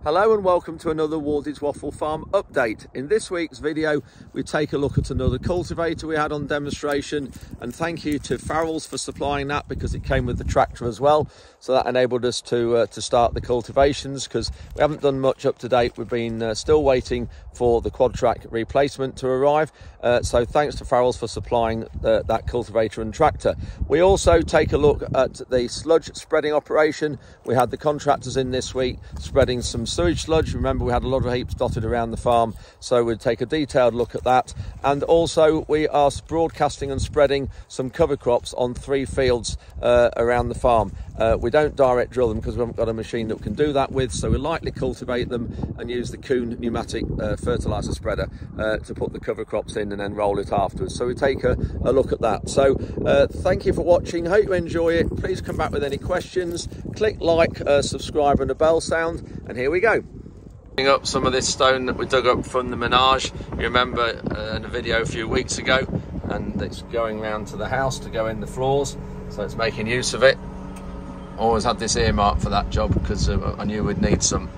Hello and welcome to another Ward's Waffle Farm update. In this week's video we take a look at another cultivator we had on demonstration, and thank you to Farrell's for supplying that because it came with the tractor as well, so that enabled us to start the cultivations because we haven't done much up to date. We've been still waiting for the quad track replacement to arrive, so thanks to Farrell's for supplying that cultivator and tractor. We also take a look at the sludge spreading operation. We had the contractors in this week spreading some sewage sludge. Remember, we had a lot of heaps dotted around the farm, so we'll take a detailed look at that. And also we are broadcasting and spreading some cover crops on 3 fields around the farm. We don't direct drill them because we haven't got a machine that we can do that with, so we lightly cultivate them and use the Kuhn pneumatic fertilizer spreader to put the cover crops in and then roll it afterwards. So we take a look at that. So thank you for watching, hope you enjoy it. Please come back with any questions, click like, subscribe and a bell sound, and here we go. Up some of this stone that we dug up from the menage. You remember in a video a few weeks ago, and it's going round to the house to go in the floors, so it's making use of it. Always had this earmarked for that job because I knew we'd need some.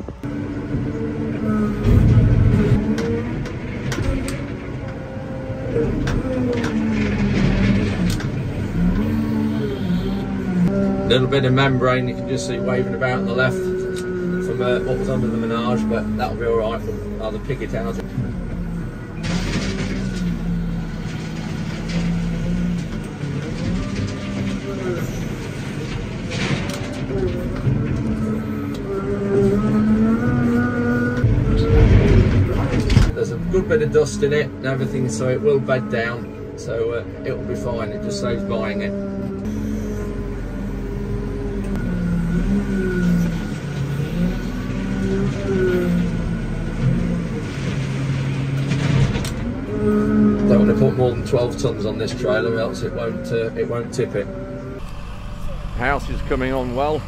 Little bit of membrane you can just see waving about on the left from what was under the menage, but that'll be alright. I'll either pick it out. There's a good bit of dust in it and everything, so it will bed down, so it will be fine. It just saves buying it. Don't want to put more than 12 tons on this trailer, else it won't tip it. House is coming on well.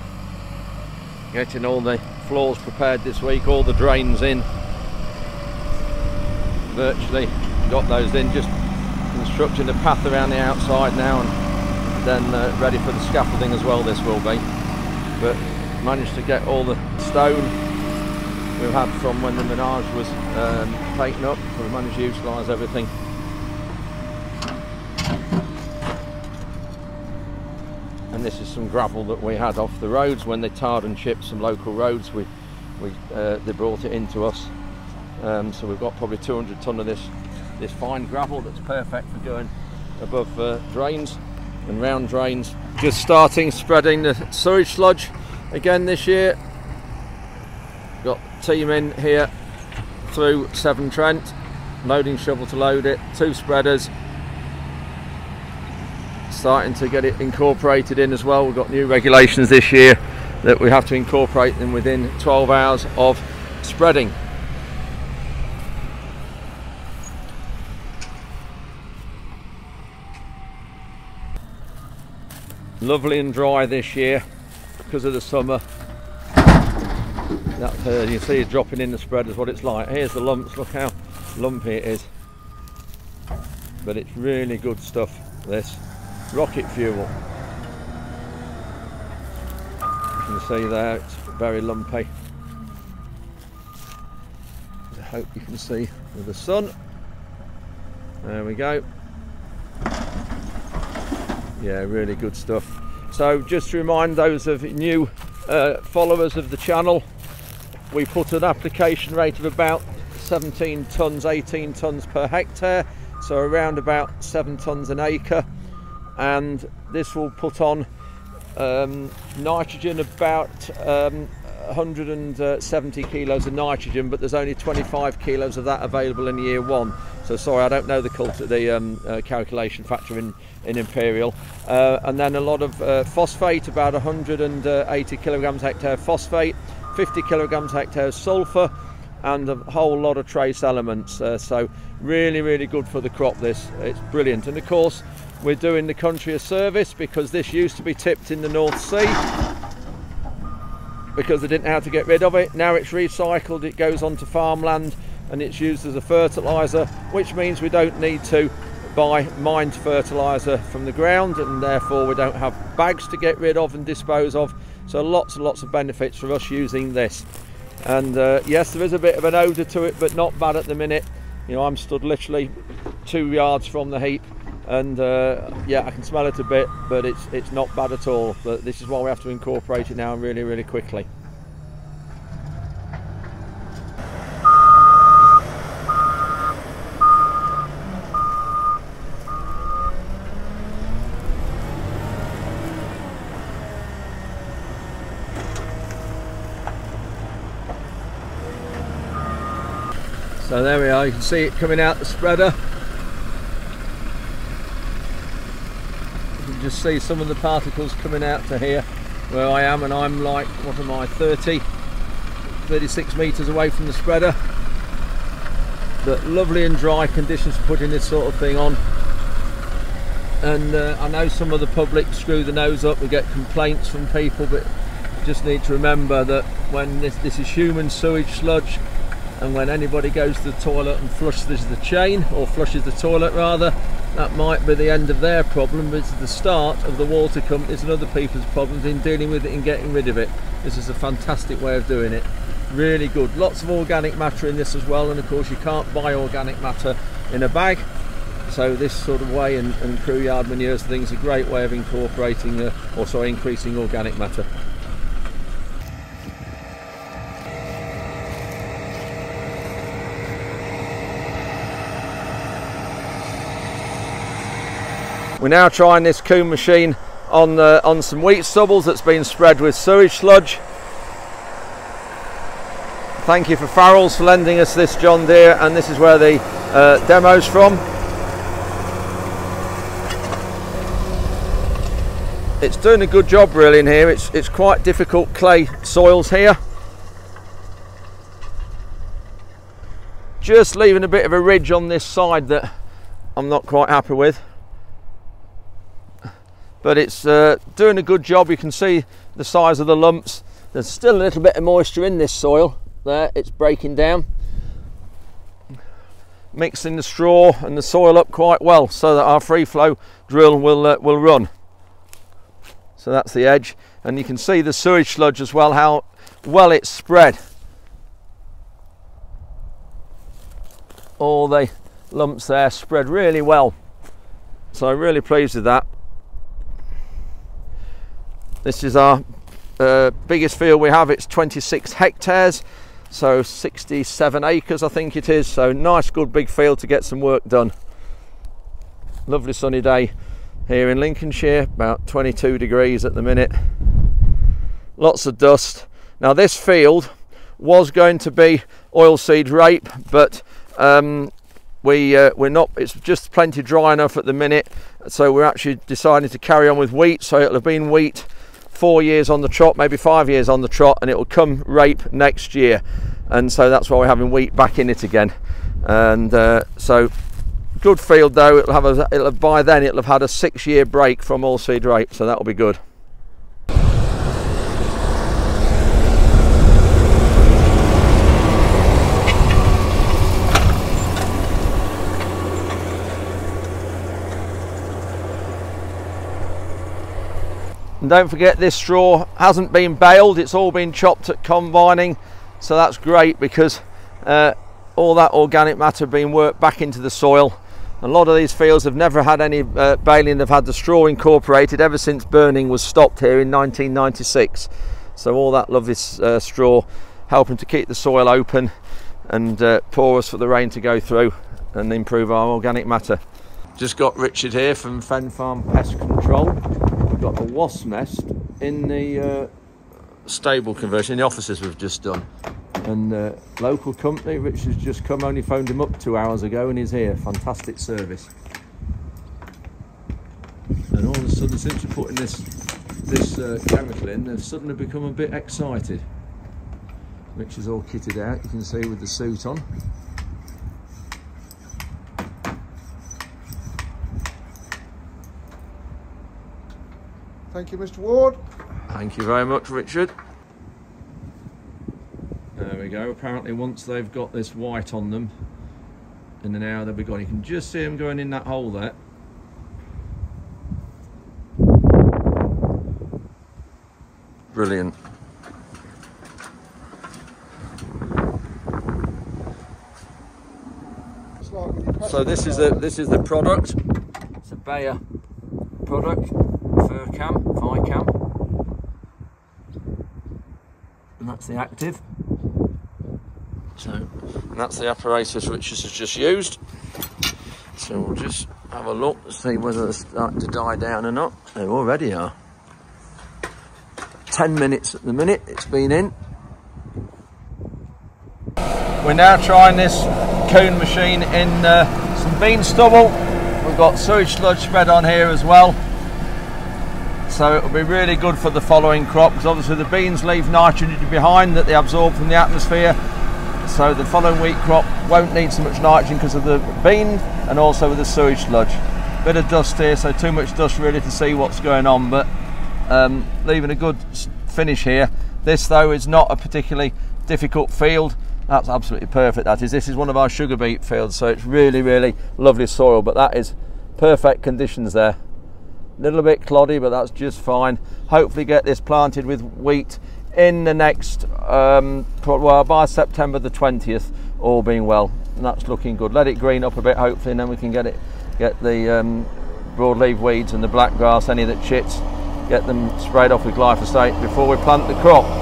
Getting all the floors prepared this week, all the drains in. Virtually got those in, just constructing the path around the outside now, and then ready for the scaffolding as well, this will be. But managed to get all the stone we've had from when the menage was taken up, so we managed to utilise everything. And this is some gravel that we had off the roads when they tarred and chipped some local roads. They brought it into us, so we've got probably 200 tonne of this fine gravel that's perfect for going above drains and round drains. Just starting spreading the sewage sludge again this year. Got team in here through Severn Trent, loading shovel to load it, 2 spreaders. Starting to get it incorporated in as well. We've got new regulations this year that we have to incorporate them within 12 hours of spreading. Lovely and dry this year because of the summer. That you see it dropping in the spreaders, what it's like. Here's the lumps, look how lumpy it is. But it's really good stuff, this. Rocket fuel. You can see there, it's very lumpy. I hope you can see with the sun. There we go. Yeah, really good stuff. So just to remind those of new followers of the channel, we put an application rate of about 17 tonnes, 18 tonnes per hectare, so around about 7 tonnes an acre. And this will put on nitrogen, about 170 kilos of nitrogen, but there's only 25 kilos of that available in year 1. So sorry, I don't know the calculation factor in imperial. And then a lot of phosphate, about 180 kilograms hectare phosphate, 50 kilograms hectare sulfur, and a whole lot of trace elements. So really good for the crop, this. It's brilliant. And of course we're doing the country a service because this used to be tipped in the North Sea because they didn't know how to get rid of it. Now it's recycled, it goes onto farmland and it's used as a fertiliser, which means we don't need to buy mined fertiliser from the ground, and therefore we don't have bags to get rid of and dispose of. So lots and lots of benefits for us using this. And yes, there is a bit of an odour to it, but not bad at the minute. You know, I'm stood literally 2 yards from the heap, and yeah, I can smell it a bit, but it's not bad at all. But this is why we have to incorporate it now really, really quickly. So there we are, you can see it coming out the spreader. You can just see some of the particles coming out to here where I am, and I'm like, what am I, 36 metres away from the spreader. But lovely and dry conditions for putting this sort of thing on. And I know some of the public screw the nose up, we get complaints from people, but you just need to remember that when this is human sewage sludge, and when anybody goes to the toilet and flushes the chain, or flushes the toilet rather, that might be the end of their problem, but it's the start of the water companies and other people's problems in dealing with it and getting rid of it. This is a fantastic way of doing it. Really good. Lots of organic matter in this as well, and of course you can't buy organic matter in a bag. So this sort of way, and crew yard manures, things, a great way of incorporating, increasing organic matter. We're now trying this Kuhn machine on some wheat stubbles that's been spread with sewage sludge. Thank you for Farrell's for lending us this John Deere, and this is where the demo's from. It's doing a good job really in here. It's quite difficult clay soils here. Just leaving a bit of a ridge on this side that I'm not quite happy with. But it's doing a good job. You can see the size of the lumps. There's still a little bit of moisture in this soil there. It's breaking down, mixing the straw and the soil up quite well so that our free flow drill will run. So that's the edge, and you can see the sewage sludge as well, how well it's spread. All the lumps there spread really well, so I'm really pleased with that. This is our biggest field we have. It's 26 hectares, so 67 acres I think it is. So nice good big field to get some work done. Lovely sunny day here in Lincolnshire, about 22 degrees at the minute. Lots of dust. Now this field was going to be oilseed rape, but we're not, it's just plenty dry enough at the minute, so we're actually deciding to carry on with wheat. So it'll have been wheat 4 years on the trot, maybe 5 years on the trot, and it will come rape next year, and so that's why we're having wheat back in it again. And so good field though. By then it'll have had a 6-year break from oilseed rape, so that'll be good. And don't forget, this straw hasn't been baled, it's all been chopped at combining, so that's great because all that organic matter being worked back into the soil. A lot of these fields have never had any baling, they've had the straw incorporated ever since burning was stopped here in 1996. So all that lovely straw helping to keep the soil open and porous for the rain to go through and improve our organic matter. Just got Richard here from Fen Farm Pest Control. We've got the wasp nest in the stable conversion, in the offices we've just done. And local company, Richard's just come, only phoned him up 2 hours ago and he's here. Fantastic service. And all of a sudden, since we're putting this chemical in, they've suddenly become a bit excited. Richard's all kitted out, you can see, with the suit on. Thank you, Mr. Ward. Thank you very much, Richard. There we go. Apparently once they've got this white on them, in an hour they'll be gone. You can just see them going in that hole there. Brilliant. So this is the product. It's a Bayer product, Ficam, and that's the active. So and that's the apparatus which is just used. So we'll just have a look to see whether they're starting to die down or not. They already are. 10 minutes at the minute it's been in. We're now trying this Kuhn machine in some bean stubble. We've got sewage sludge spread on here as well. So it'll be really good for the following crop, because obviously the beans leave nitrogen behind that they absorb from the atmosphere. So the following wheat crop won't need so much nitrogen because of the bean and also with the sewage sludge. Bit of dust here, so too much dust really to see what's going on, but leaving a good finish here. This though is not a particularly difficult field. That's absolutely perfect, that is. This is one of our sugar beet fields, so it's really, really lovely soil, but that is perfect conditions there. A little bit cloddy, but that's just fine. Hopefully get this planted with wheat in the next, well, by September the 20th, all being well. And that's looking good. Let it green up a bit, hopefully, and then we can get the broadleaf weeds and the black grass, any that chits, get them sprayed off with glyphosate before we plant the crop.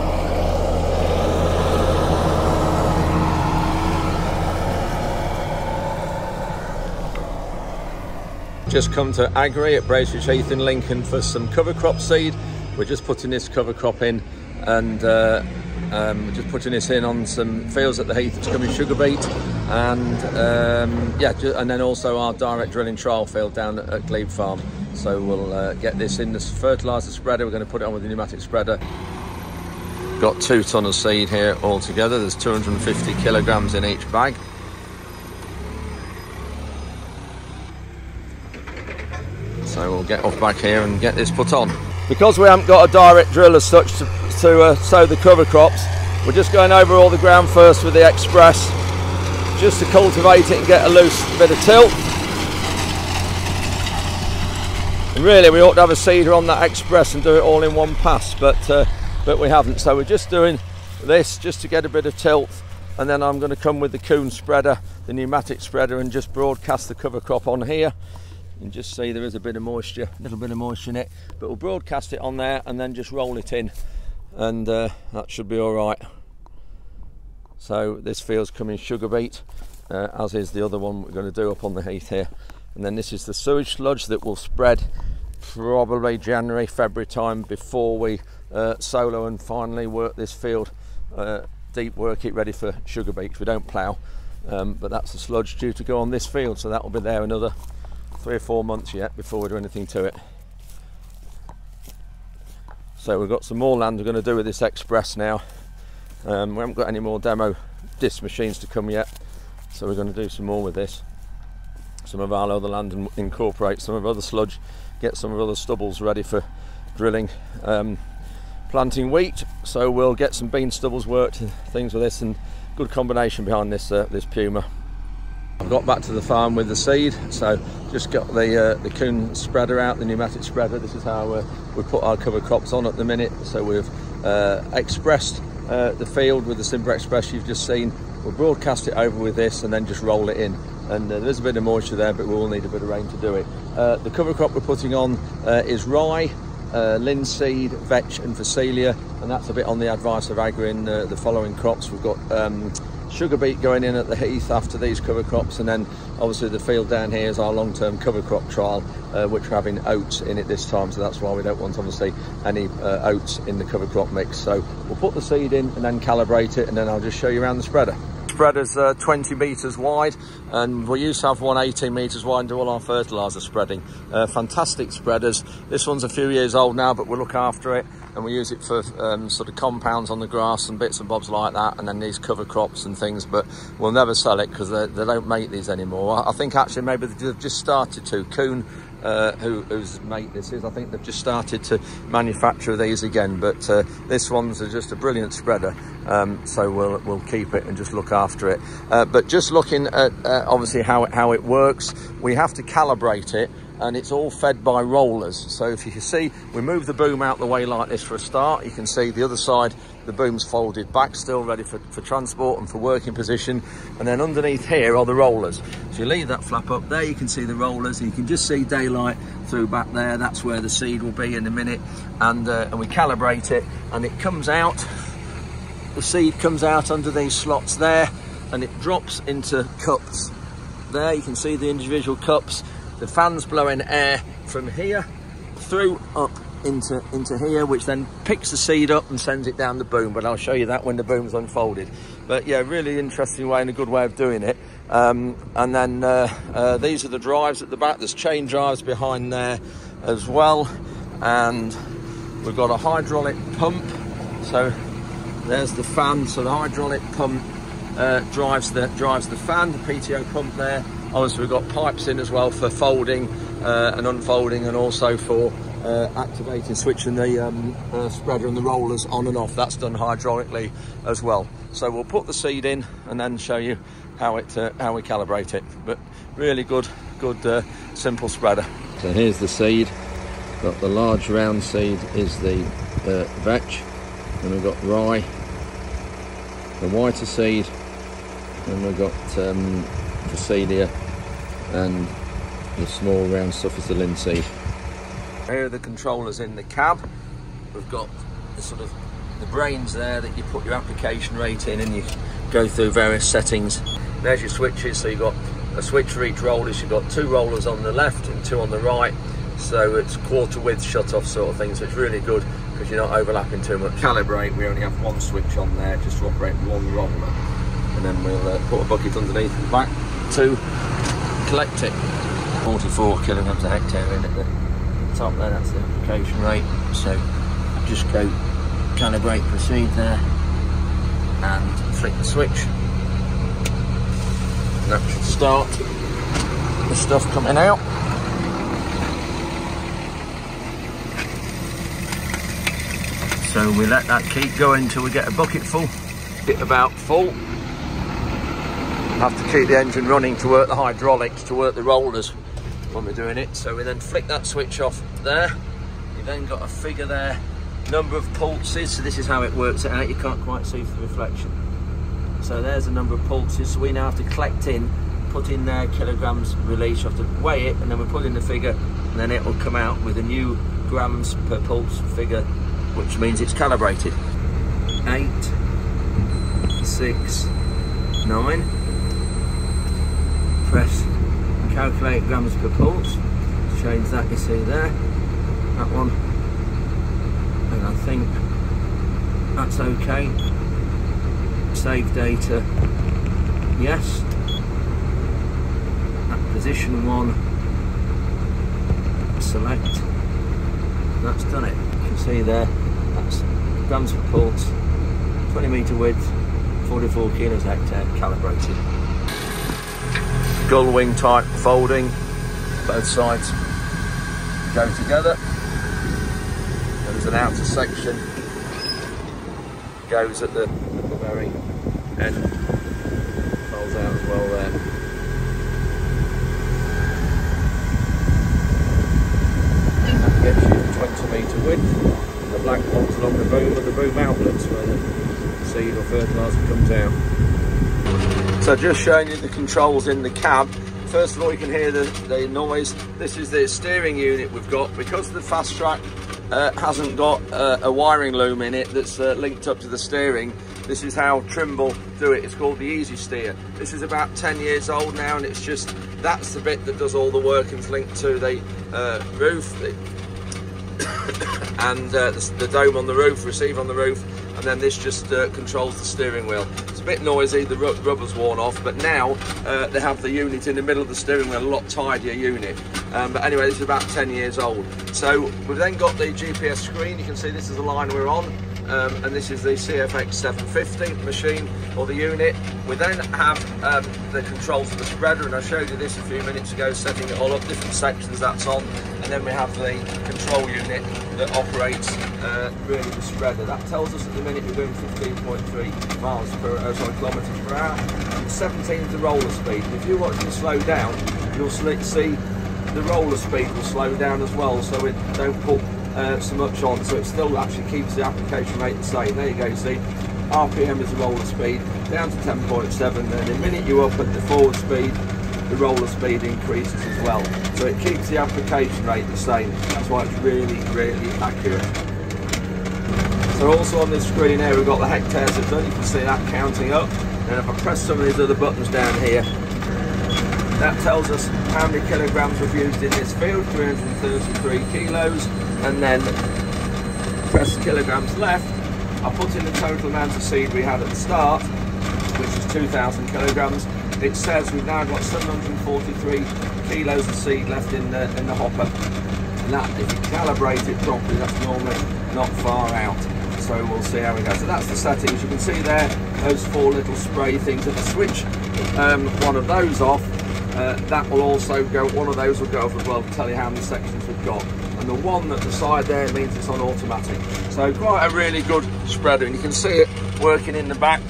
Just come to Agri at Bracebridge Heath in Lincoln for some cover crop seed. We're just putting this cover crop in, and just putting this in on some fields at the Heath that's coming sugar beet, and yeah, and then also our direct drilling trial field down at Glebe Farm. So we'll get this in the fertiliser spreader. We're going to put it on with the pneumatic spreader. Got 2 tonne of seed here altogether. There's 250 kilograms in each bag. So we'll get off back here and get this put on. Because we haven't got a direct drill as such to sow the cover crops, we're just going over all the ground first with the Express, just to cultivate it and get a loose bit of tilt. And really we ought to have a seeder on that Express and do it all in one pass, but we haven't. So we're just doing this just to get a bit of tilt, and then I'm going to come with the Kuhn spreader, the pneumatic spreader, and just broadcast the cover crop on here. You can just see there is a bit of moisture, a little bit of moisture in it, but we'll broadcast it on there and then just roll it in, and that should be all right. So this field's coming sugar beet, as is the other one we're going to do up on the Heath here. And then this is the sewage sludge that will spread probably January, February time, before we solo and finally work this field, deep work it ready for sugar beet. We don't plough, but that's the sludge due to go on this field, so that will be there another 3 or 4 months yet before we do anything to it. So we've got some more land we're going to do with this Express now. We haven't got any more demo disc machines to come yet, so we're going to do some more with this. Some of our other land and incorporate some of other sludge, get some of other stubbles ready for drilling, planting wheat. So we'll get some bean stubbles worked and things with this, and good combination behind this this Puma. I've got back to the farm with the seed, so just got the Kuhn spreader out, the pneumatic spreader. This is how we put our cover crops on at the minute. So we've expressed the field with the Simper Express you've just seen. We'll broadcast it over with this and then just roll it in. And there's a bit of moisture there, but we will need a bit of rain to do it. The cover crop we're putting on is rye, linseed, vetch and phacelia, and that's a bit on the advice of Agri in the following crops. We've got sugar beet going in at the Heath after these cover crops, and then obviously the field down here is our long-term cover crop trial, which we're having oats in it this time, so that's why we don't want obviously any oats in the cover crop mix. So we'll put the seed in and then calibrate it, and then I'll just show you around the spreader. Spreader's 20 metres wide, and we used to have one 18 metres wide and do all our fertiliser spreading. Fantastic spreaders. This one's a few years old now, but we'll look after it, and we use it for sort of compounds on the grass and bits and bobs like that, and then these cover crops and things, but we'll never sell it because they don't make these anymore. I think actually maybe they've just started to. Kuhn, whose mate this is, I think they've just started to manufacture these again, but this one's just a brilliant spreader, so we'll keep it and just look after it. But just looking at obviously how it works, we have to calibrate it and it's all fed by rollers. So if you can see, we move the boom out the way like this for a start. You can see the other side, the boom's folded back, still ready for transport and for working position. And then underneath here are the rollers. So you leave that flap up there, you can see the rollers, and you can just see daylight through back there. That's where the seed will be in a minute. And we calibrate it, and it comes out, the seed comes out under these slots there, and it drops into cups. There you can see the individual cups. The fan's blowing air from here through up into here, which then picks the seed up and sends it down the boom. But I'll show you that when the boom's unfolded. But yeah, really interesting way and a good way of doing it. And then these are the drives at the back. There's chain drives behind there as well. And we've got a hydraulic pump. So there's the fan. So the hydraulic pump drives the fan, the PTO pump there. Obviously we've got pipes in as well for folding and unfolding, and also for activating, switching the spreader and the rollers on and off. That's done hydraulically as well. So we'll put the seed in and then show you how we calibrate it. But really good simple spreader. So here's the seed. Got the large round seed is the vetch, and we've got rye, the whiter seed, and we've got Facelia, and the small round stuff is the linseed. Here are the controllers in the cab. We've got the brains there that you put your application rate in, and you go through various settings. There's your switches. So you've got a switch for each roller. You've got 2 rollers on the left and 2 on the right. So it's quarter width shut off sort of thing. So it's really good because you're not overlapping too much. Calibrate, we only have 1 switch on there just to operate 1 roller. And then we'll put a bucket underneath the back to collect it. 44 kilograms a hectare in at the top there, that's the application rate. So just go calibrate, proceed there, and flick the switch. And that should start the stuff coming out. So we let that keep going until we get a bucket full. Get about full. Have to keep the engine running to work the hydraulics, to work the rollers when we're doing it. So we then flick that switch off there. You've then got a figure there, number of pulses. So this is how it works it out. You can't quite see the reflection. So there's the number of pulses. So we now have to collect in, put in there kilograms release. You have to weigh it, and then we put in the figure, and then it will come out with a new grams per pulse figure, which means it's calibrated. 8, 6, 9. Press calculate grams per pulse. Change that, you see there, that one, and I think that's okay. Save data, yes. At position 1, select, that's done it. You can see there, that's grams per pulse, 20 metre width, 44 kilos a hectare, calibrated. Gull wing type folding, both sides go together. There's an outer section, goes at the very end, folds out as well there. That gets you 20 metre width, and the black bolts along the boom are the boom outlets where the seed or fertiliser comes out. So just showing you the controls in the cab. First of all, you can hear the noise. This is the steering unit we've got. Because the fast track hasn't got a wiring loom in it that's linked up to the steering, this is how Trimble do it. It's called the Easy Steer. This is about 10 years old now, and it's just, that's the bit that does all the work and is linked to the roof and the dome on the roof, receiver on the roof, and then this just controls the steering wheel. It's a bit noisy, the rubber's worn off, but now they have the unit in the middle of the steering wheel, a lot tidier unit. But anyway, this is about 10 years old. So we've then got the GPS screen. You can see this is the line we're on, and this is the CFX 750 machine, or the unit. We then have the controls for the spreader, and I showed you this a few minutes ago, setting it all up, different sections that's on, and then we have the control unit that operates really the spreader. That tells us at the minute we're doing 15.3 kilometres per hour. 17 is the roller speed. And if you're watching slow down, you'll see the roller speed will slow down as well, so it don't put so much on, so it still actually keeps the application rate the same. There you go, you see, RPM is the roller speed, down to 10.7, and the minute you up at the forward speed, the roller speed increases as well. So it keeps the application rate the same. That's why it's really, really accurate. So also on this screen here, we've got the hectares of done. You can see that counting up. And if I press some of these other buttons down here, that tells us how many kilograms we've used in this field, 333 kilos. And then press kilograms left. I put in the total amount of seed we had at the start, which is 2,000 kilograms. It says we've now got 743 kilos of seed left in the hopper. And that, if you calibrate it properly, that's normally not far out. So we'll see how we go. So that's the settings. You can see there, those 4 little spray things. If I switch one of those off, that will also go, one of those will go off as well to tell you how many sections we've got. And the one at the side there means it's on automatic. So quite a really good spreader, and you can see it working in the back.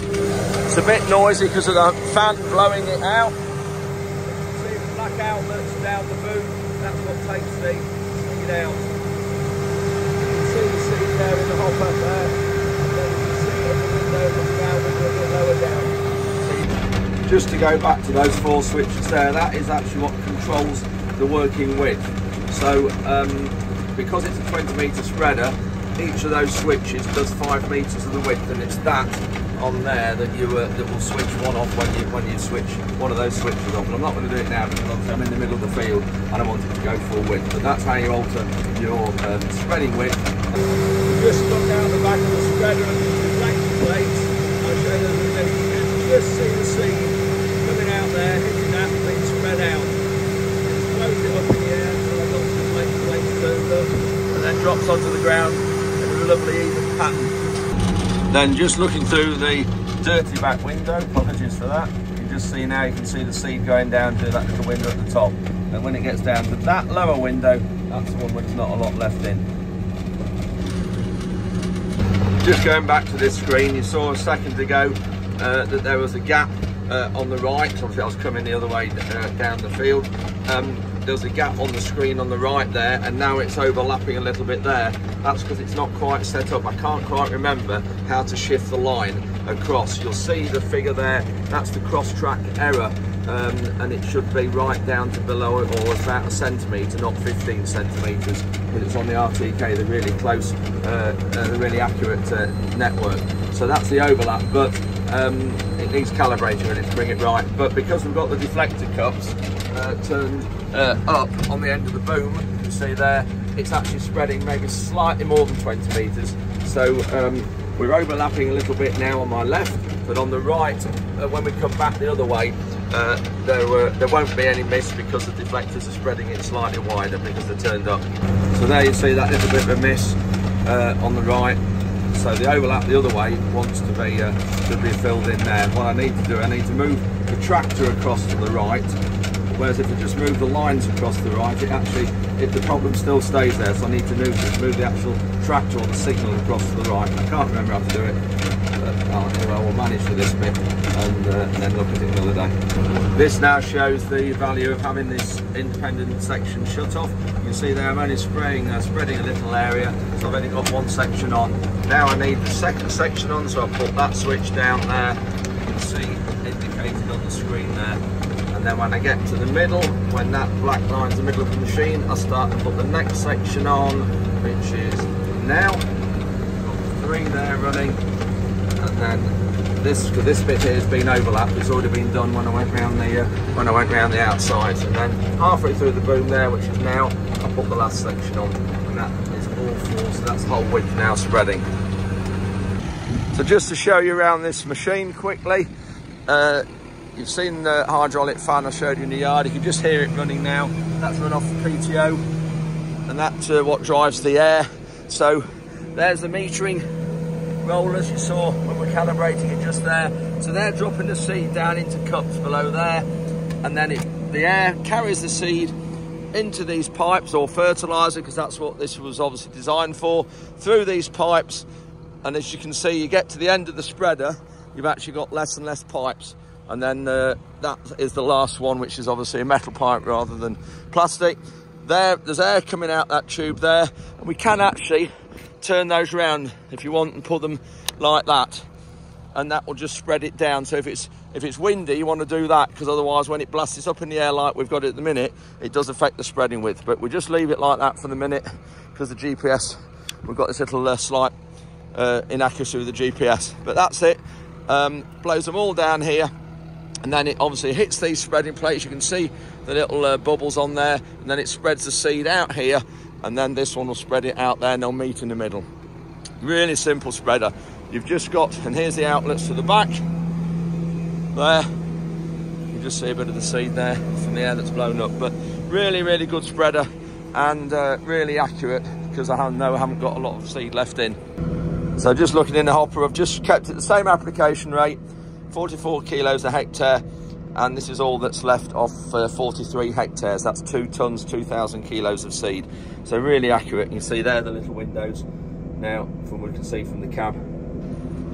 It's a bit noisy because of the fan blowing it out. See the black outlets down the boom, that's what takes the seed out. You can see the seed there in the hopper there, and then you can see it in the window looking out a little lower down. Just to go back to those 4 switches there, that is actually what controls the working width. So because it's a 20-metre spreader, each of those switches does 5 metres of the width, and it's that on there that you that will switch one off when you switch one of those switches off. And I'm not going to do it now because obviously I'm in the middle of the field and I want it to go full width. But that's how you alter your spreading width. Just look out the back of the spreader and the reflector plates. I'll show you in a minute. You can just see the seed coming out there, hitting that, being spread out. Float it up in the air until I've got the reflector plates turned up, and then drops onto the ground in a lovely even pattern. Then just looking through the dirty back window, apologies for that, you just see now, you can see the seed going down to that little window at the top. And when it gets down to that lower window, that's the one where there's not a lot left in. Just going back to this screen, you saw a second ago that there was a gap on the right. Obviously I was coming the other way down the field. There's a gap on the screen on the right there, and now it's overlapping a little bit there. That's because it's not quite set up. I can't quite remember how to shift the line across. You'll see the figure there, that's the cross-track error, and it should be right down to below it, or about 1 centimetre, not 15 centimetres, but it's on the RTK, the really close, the really accurate network. So that's the overlap, but it needs calibrating in it to bring it right. But because we've got the deflector cups turned up on the end of the boom, you can see there, it's actually spreading maybe slightly more than 20 metres. So we're overlapping a little bit now on my left, but on the right, when we come back the other way, there won't be any miss because the deflectors are spreading it slightly wider because they're turned up. So there you see that little bit of a miss on the right. So the overlap the other way wants to be filled in there. What I need to do, I need to move the tractor across to the right. Whereas if I just move the lines across to the right, the problem still stays there. So I need to move the actual tractor or the signal across to the right. I can't remember how to do it, but I will manage for this bit and then look at it another day. This now shows the value of having this independent section shut off. You can see there I'm only spreading a little area, so I've only got 1 section on. Now I need the second section on, so I put that switch down there. You can see indicated on the screen there. And then when I get to the middle, when that black line's the middle of the machine, I start to put the next section on, which is now. Got 3 there running, and then this bit here has been overlapped. It's already been done when I went round the outside. And then halfway through the boom there, which is now, I put the last section on, and that is all 4. So that's whole width now spreading. So just to show you around this machine quickly. You've seen the hydraulic fan I showed you in the yard. You can just hear it running now. That's run off the PTO, and that's what drives the air. So there's the metering rollers you saw when we're calibrating it just there. So they're dropping the seed down into cups below there, and then the air carries the seed into these pipes, or fertiliser, because that's what this was obviously designed for, through these pipes. And as you can see, you get to the end of the spreader, you've actually got less and less pipes. and then that is the last one, which is obviously a metal pipe rather than plastic. There's air coming out that tube there, and we can actually turn those around if you want and put them like that, and that will just spread it down. So if it's windy, you want to do that, because otherwise when it blasts up in the air like we've got it at the minute, it does affect the spreading width. But we just leave it like that for the minute, because the GPS, we've got this little slight inaccuracy with the GPS. But that's it. Blows them all down here, and then it obviously hits these spreading plates. You can see the little bubbles on there, and then it spreads the seed out here, and then this one will spread it out there, and they'll meet in the middle. Really simple spreader. You've just got, and here's the outlets to the back there. You can just see a bit of the seed there from the air that's blown up. But really, really good spreader, and really accurate, because I haven't got a lot of seed left in. So just looking in the hopper, I've just kept it the same application rate, 44 kilos a hectare, and this is all that's left off 43 hectares. That's 2 tons, 2,000 kilos of seed. So really accurate. You can see there the little windows now from what you can see from the cab.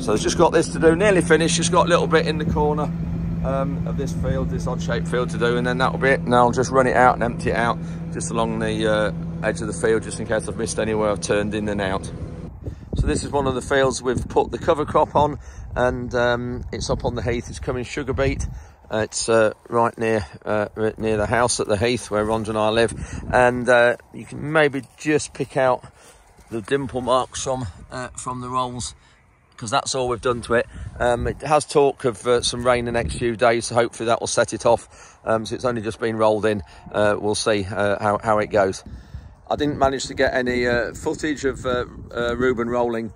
So it's just got this to do, nearly finished. Just got a little bit in the corner of this field, this odd-shaped field to do, and then that'll be it. And I'll just run it out and empty it out just along the edge of the field, just in case I've missed anywhere I've turned in and out. So this is one of the fields we've put the cover crop on, and it's up on the heath. It's coming sugar beet. It's right near the house at the heath where Rhonda and I live, and you can maybe just pick out the dimple marks from the rolls, because that's all we've done to it. It has talk of some rain the next few days, so hopefully that will set it off. So it's only just been rolled in. We'll see how it goes. I didn't manage to get any footage of Reuben rolling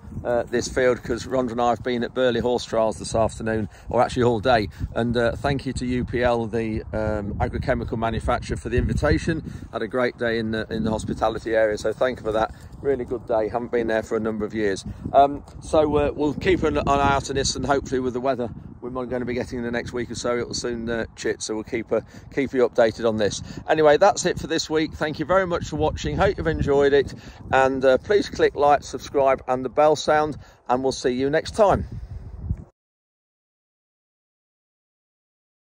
this field, because Rhonda and I have been at Burley Horse Trials this afternoon, or actually all day. And thank you to UPL, the agrochemical manufacturer, for the invitation. Had a great day in the hospitality area, so thank you for that. Really good day. Haven't been there for a number of years. So we'll keep an eye out on this, and hopefully with the weather we're going to be getting in the next week or so, it will soon chit, so we'll keep you updated on this. Anyway, that's it for this week. Thank you very much for watching. Hope you've enjoyed it, and please click like, subscribe and the bell sound, and we'll see you next time.